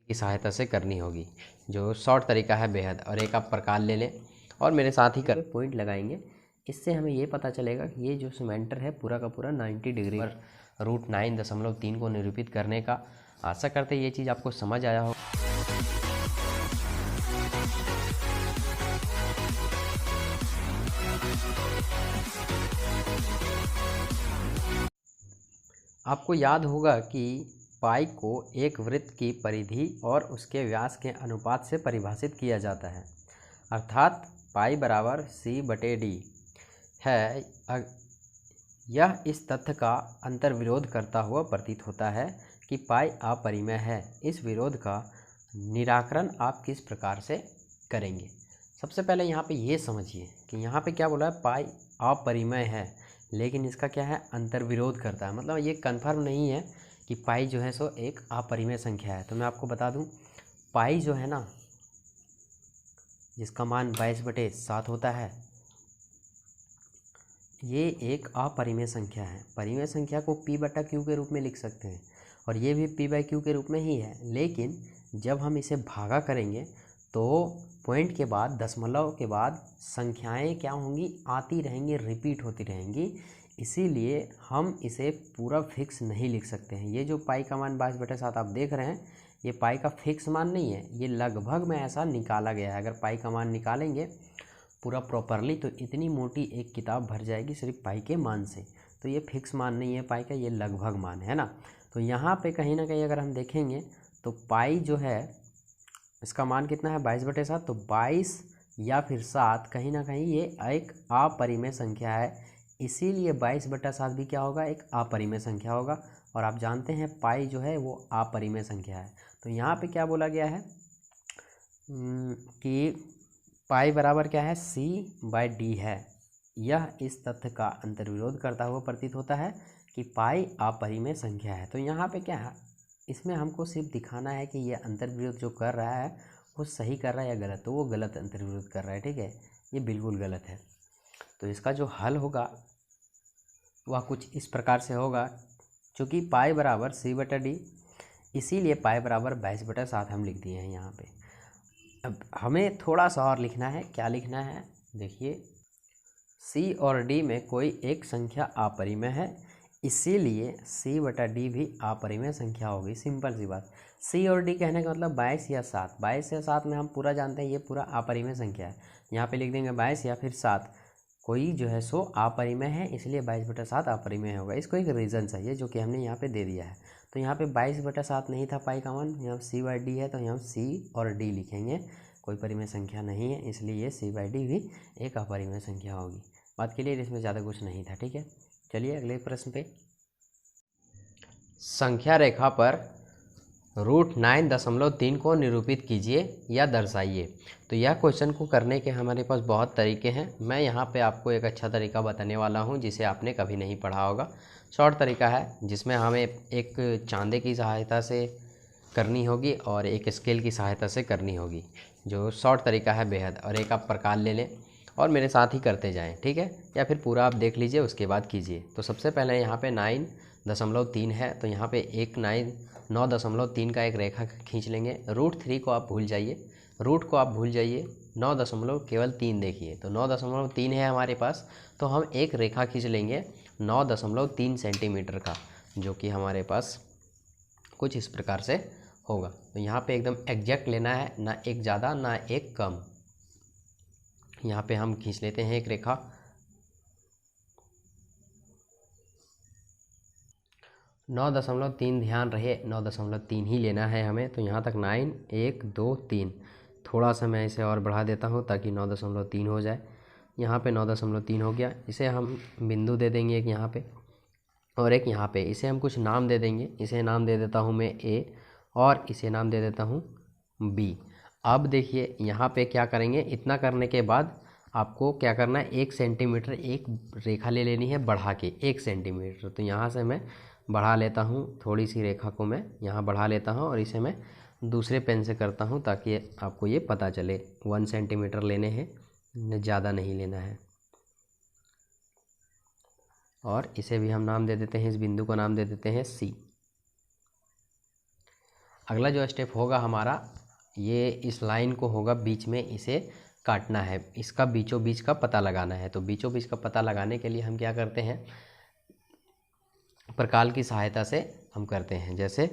की सहायता से करनी होगी, जो शॉर्ट तरीका है बेहद। और एक आप प्रकार ले लें और मेरे साथ ही कर पॉइंट लगाएंगे। इससे हमें ये पता चलेगा कि ये जो सिमेंटर है पूरा का पूरा 90 डिग्री पर √9.3 को निरूपित करने का। आशा करते ये चीज़ आपको समझ आया हो। आपको याद होगा कि पाई को एक वृत्त की परिधि और उसके व्यास के अनुपात से परिभाषित किया जाता है, अर्थात पाई बराबर C/D है। यह इस तथ्य का अंतर्विरोध करता हुआ प्रतीत होता है कि पाई अपरिमेय है। इस विरोध का निराकरण आप किस प्रकार से करेंगे? सबसे पहले यहाँ पे ये समझिए कि यहाँ पे क्या बोला है, पाई अपरिमेय है, लेकिन इसका क्या है, अंतर्विरोध करता है। मतलब ये कन्फर्म नहीं है कि पाई जो है सो एक अपरिमेय संख्या है। तो मैं आपको बता दूं, पाई जो है ना, जिसका मान 22/7 होता है, ये एक अपरिमेय संख्या है। परिमेय संख्या को P/Q के रूप में लिख सकते हैं और ये भी P/Q के रूप में ही है। लेकिन जब हम इसे भागा करेंगे तो पॉइंट के बाद, दशमलव के बाद संख्याएं क्या होंगी, आती रहेंगी, रिपीट होती रहेंगी। इसीलिए हम इसे पूरा फिक्स नहीं लिख सकते हैं। ये जो पाई का मान 22/7 आप देख रहे हैं, ये पाई का फिक्स मान नहीं है, ये लगभग में ऐसा निकाला गया है। अगर पाई का मान निकालेंगे पूरा प्रॉपरली तो इतनी मोटी एक किताब भर जाएगी सिर्फ पाई के मान से। तो ये फिक्स मान नहीं है पाई का, ये लगभग मान है ना। तो यहाँ पे कहीं ना कहीं अगर हम देखेंगे तो पाई जो है, इसका मान कितना है, 22/7। तो 22 या फिर 7, कहीं ना कहीं ये एक अपरिमेय संख्या है। इसीलिए 22/7 भी क्या होगा, एक अपरिमेय संख्या होगा। और आप जानते हैं पाई जो है वो अपरिमेय संख्या है। तो यहाँ पे क्या बोला गया है कि पाई बराबर क्या है, C/D है। यह इस तथ्य का अंतर्विरोध करता हुआ प्रतीत होता है कि पाई अपरिमेय संख्या है। तो यहाँ पे क्या है, इसमें हमको सिर्फ दिखाना है कि ये अंतर्विरोध जो कर रहा है वो सही कर रहा है या गलत। तो वो गलत अंतर्विरोध कर रहा है, ठीक है, ये बिल्कुल गलत है। तो इसका जो हल होगा वह कुछ इस प्रकार से होगा। चूँकि पाई बराबर C/D, इसीलिए पाई बराबर 22/7 हम लिख दिए हैं यहाँ पे। अब हमें थोड़ा सा और लिखना है। क्या लिखना है, देखिए, C और D में कोई एक संख्या अपरिमेय है, इसीलिए C/D भी अपरिमेय संख्या होगी। सिंपल सी बात। C और D कहने का मतलब 22 या 7। 22 या 7 में हम पूरा जानते हैं ये पूरा अपरिमेय संख्या है। यहाँ पे लिख देंगे 22 या फिर 7। कोई जो है सो अपरिमेय है, इसलिए 22/7 अपरिमेय होगा। इसको एक रीज़न चाहिए जो कि हमने यहाँ पे दे दिया है। तो यहाँ पे 22/7 नहीं था पाई का मान, यहाँ C/D है, तो यहाँ C और D लिखेंगे। कोई परिमेय संख्या नहीं है, इसलिए ये C/D भी एक अपरिमेय संख्या होगी। बात क्लियर, इसमें ज़्यादा कुछ नहीं था, ठीक है। चलिए अगले प्रश्न पे। संख्या रेखा पर √9.3 को निरूपित कीजिए या दर्शाइए। तो यह क्वेश्चन को करने के हमारे पास बहुत तरीके हैं। मैं यहाँ पे आपको एक अच्छा तरीका बताने वाला हूँ जिसे आपने कभी नहीं पढ़ा होगा। शॉर्ट तरीका है जिसमें हमें एक चांदे की सहायता से करनी होगी और एक स्केल की सहायता से करनी होगी, जो शॉर्ट तरीका है बेहद। और एक आप प्रकार ले लें और मेरे साथ ही करते जाएं, ठीक है, या फिर पूरा आप देख लीजिए उसके बाद कीजिए। तो सबसे पहले यहाँ पे 9.3 है, तो यहाँ पे एक 9.3 का एक रेखा खींच लेंगे। √3 को आप भूल जाइए, रूट को आप भूल जाइए, 9.3 देखिए। तो 9.3 है हमारे पास, तो हम एक रेखा खींच लेंगे 9.3 सेंटीमीटर का, जो कि हमारे पास कुछ इस प्रकार से होगा। तो यहाँ पे एकदम एग्जैक्ट लेना है, ना एक ज़्यादा ना एक कम। यहाँ पे हम खींच लेते हैं एक रेखा। नौ दशमलव तीन, ध्यान रहे 9.3 ही लेना है हमें। तो यहाँ तक 9, 1, 2, 3। थोड़ा सा मैं इसे और बढ़ा देता हूँ ताकि 9.3 हो जाए। यहाँ पे 9.3 हो गया। इसे हम बिंदु दे देंगे एक यहाँ पे और एक यहाँ पे। इसे हम कुछ नाम दे देंगे। इसे नाम दे देता हूँ मैं A और इसे नाम दे देता हूँ B। अब देखिए यहाँ पे क्या करेंगे, इतना करने के बाद आपको क्या करना है, 1 सेंटीमीटर एक रेखा ले लेनी है बढ़ा के, 1 सेंटीमीटर। तो यहाँ से मैं बढ़ा लेता हूँ, थोड़ी सी रेखा को मैं यहाँ बढ़ा लेता हूँ और इसे मैं दूसरे पेन से करता हूँ ताकि आपको ये पता चले। 1 सेंटीमीटर लेने हैं, ज़्यादा नहीं लेना है। और इसे भी हम नाम दे देते हैं, इस बिंदु को नाम दे देते हैं C। अगला जो स्टेप होगा हमारा, ये इस लाइन को होगा बीच में इसे काटना है, इसका बीचों बीच का पता लगाना है। तो बीचों बीच का पता लगाने के लिए हम क्या करते हैं, प्रकाल की सहायता से हम करते हैं। जैसे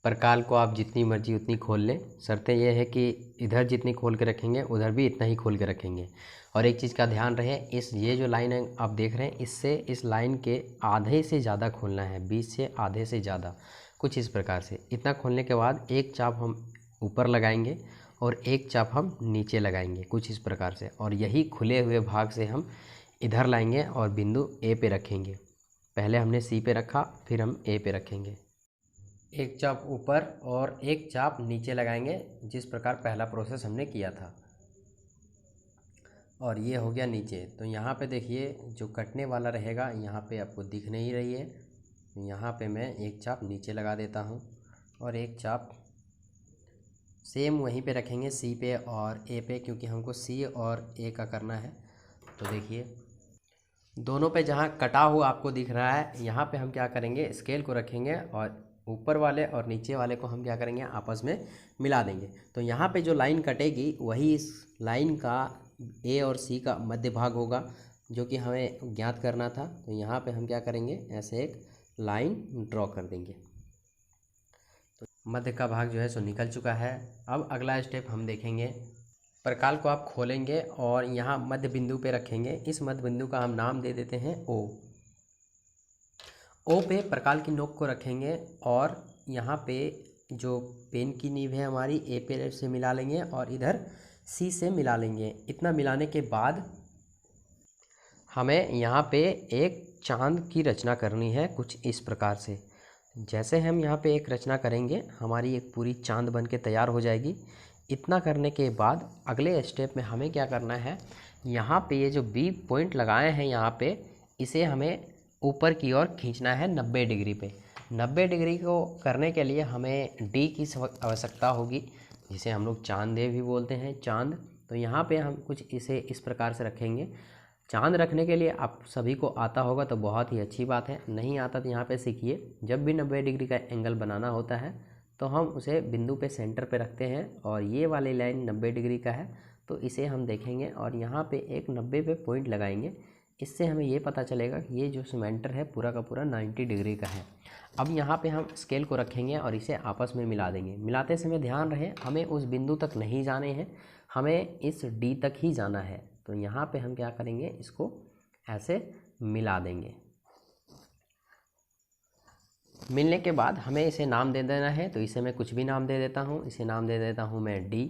प्रकाल को आप जितनी मर्जी उतनी खोल लें, शर्तें यह है कि इधर जितनी खोल के रखेंगे उधर भी इतना ही खोल के रखेंगे। और एक चीज़ का ध्यान रहे, ये जो लाइन है आप देख रहे हैं, इससे इस लाइन के आधे से ज़्यादा खोलना है, बीच से आधे से ज़्यादा, कुछ इस प्रकार से। इतना खोलने के बाद एक चाप हम ऊपर लगाएंगे और एक चाप हम नीचे लगाएंगे, कुछ इस प्रकार से। और यही खुले हुए भाग से हम इधर लाएंगे और बिंदु ए पे रखेंगे। पहले हमने सी पे रखा, फिर हम ए पे रखेंगे। एक चाप ऊपर और एक चाप नीचे लगाएंगे, जिस प्रकार पहला प्रोसेस हमने किया था। और ये हो गया नीचे। तो यहाँ पे देखिए जो कटने वाला रहेगा यहाँ पे आपको दिख नहीं रही है, यहाँ पे मैं एक चाप नीचे लगा देता हूँ और एक चाप सेम वहीं पे रखेंगे सी पे और ए पे, क्योंकि हमको सी और ए का करना है। तो देखिए दोनों पे जहाँ कटा हुआ आपको दिख रहा है, यहाँ पे हम क्या करेंगे, स्केल को रखेंगे और ऊपर वाले और नीचे वाले को हम क्या करेंगे, आपस में मिला देंगे। तो यहाँ पे जो लाइन कटेगी वही इस लाइन का ए और सी का मध्य भाग होगा, जो कि हमें ज्ञात करना था। तो यहाँ पे हम क्या करेंगे, ऐसे एक लाइन ड्रॉ कर देंगे। तो मध्य का भाग जो है सो निकल चुका है। अब अगला स्टेप हम देखेंगे, प्रकाल को आप खोलेंगे और यहाँ मध्य बिंदु पे रखेंगे। इस मध्य बिंदु का हम नाम दे देते हैं ओ। ओ पे प्रकाल की नोक को रखेंगे और यहाँ पे जो पेन की नींव है हमारी, ए पे से मिला लेंगे और इधर सी से मिला लेंगे। इतना मिलाने के बाद हमें यहाँ पे एक चांद की रचना करनी है, कुछ इस प्रकार से। जैसे हम यहाँ पे एक रचना करेंगे, हमारी एक पूरी चांद बन के तैयार हो जाएगी। इतना करने के बाद अगले स्टेप में हमें क्या करना है, यहाँ पे ये जो बी पॉइंट लगाए हैं यहाँ पे, इसे हमें ऊपर की ओर खींचना है 90 डिग्री पे। 90 डिग्री को करने के लिए हमें डी की आवश्यकता होगी, जिसे हम लोग चांद भी बोलते हैं, चांद। तो यहाँ पे हम कुछ इसे इस प्रकार से रखेंगे। चांद रखने के लिए आप सभी को आता होगा तो बहुत ही अच्छी बात है, नहीं आता तो यहाँ पे सीखिए। जब भी 90 डिग्री का एंगल बनाना होता है तो हम उसे बिंदु पे सेंटर पे रखते हैं और ये वाली लाइन 90 डिग्री का है, तो इसे हम देखेंगे और यहाँ पे एक 90 पे पॉइंट लगाएंगे। इससे हमें ये पता चलेगा कि ये जो सीमेंटर है पूरा का पूरा 90 डिग्री का है। अब यहाँ पे हम स्केल को रखेंगे और इसे आपस में मिला देंगे। मिलाते समय ध्यान रहे, हमें उस बिंदु तक नहीं जाने हैं, हमें इस डी तक ही जाना है। तो यहाँ पे हम क्या करेंगे, इसको ऐसे मिला देंगे। मिलने के बाद हमें इसे नाम दे देना है, तो इसे मैं कुछ भी नाम दे देता हूँ। इसे नाम दे देता हूँ मैं डी।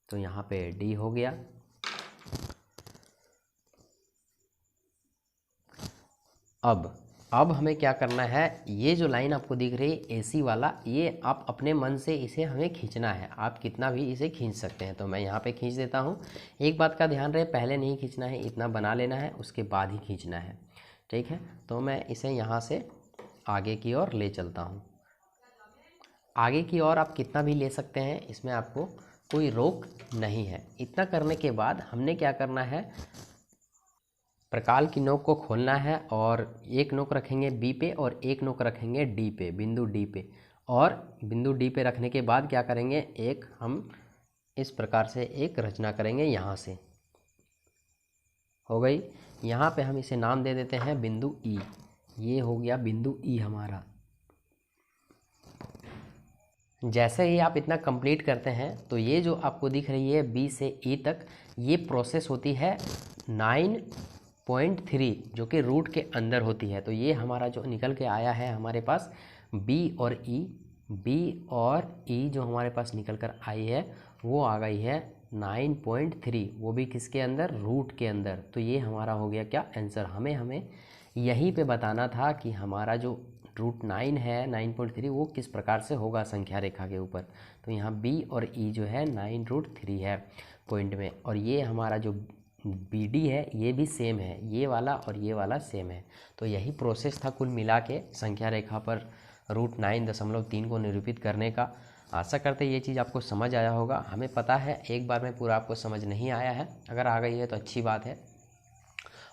तो यहाँ पे डी हो गया। अब हमें क्या करना है, ये जो लाइन आपको दिख रही है एसी वाला, ये आप अपने मन से इसे हमें खींचना है। आप कितना भी इसे खींच सकते हैं। तो मैं यहाँ पे खींच देता हूँ। एक बात का ध्यान रहे, पहले नहीं खींचना है, इतना बना लेना है, उसके बाद ही खींचना है, ठीक है। तो मैं इसे यहाँ से आगे की ओर ले चलता हूँ। आगे की ओर आप कितना भी ले सकते हैं, इसमें आपको कोई रोक नहीं है। इतना करने के बाद हमने क्या करना है, प्रकाल की नोक को खोलना है और एक नोक रखेंगे बी पे और एक नोक रखेंगे डी पे, बिंदु डी पे। और बिंदु डी पे रखने के बाद क्या करेंगे, एक हम इस प्रकार से एक रचना करेंगे। यहाँ से हो गई। यहाँ पे हम इसे नाम दे देते हैं बिंदु ई। ये हो गया बिंदु ई हमारा। जैसे ही आप इतना कंप्लीट करते हैं तो ये जो आपको दिख रही है बी से ई तक, ये प्रोसेस होती है 9.3, जो कि रूट के अंदर होती है। तो ये हमारा जो निकल के आया है हमारे पास बी और ई जो हमारे पास निकल कर आई है वो आ गई है 9.3, वो भी किसके अंदर, रूट के अंदर। तो ये हमारा हो गया क्या, आंसर। हमें यहीं पे बताना था कि हमारा जो रूट 9 है 9.3 वो किस प्रकार से होगा संख्या रेखा के ऊपर। तो यहाँ बी और ई जो है 9√3 है पॉइंट में, और ये हमारा जो बी डी है ये भी सेम है, ये वाला और ये वाला सेम है। तो यही प्रोसेस था कुल मिला के संख्या रेखा पर रूट 9.3 को निरूपित करने का। आशा करते ये चीज़ आपको समझ आया होगा। हमें पता है एक बार में पूरा आपको समझ नहीं आया है, अगर आ गई है तो अच्छी बात है,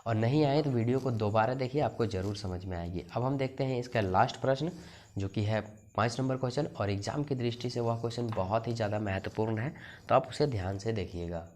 और नहीं आए तो वीडियो को दोबारा देखिए, आपको ज़रूर समझ में आएगी। अब हम देखते हैं इसका लास्ट प्रश्न, जो कि है 5 नंबर क्वेश्चन और एग्जाम की दृष्टि से वह क्वेश्चन बहुत ही ज़्यादा महत्वपूर्ण है, तो आप उसे ध्यान से देखिएगा।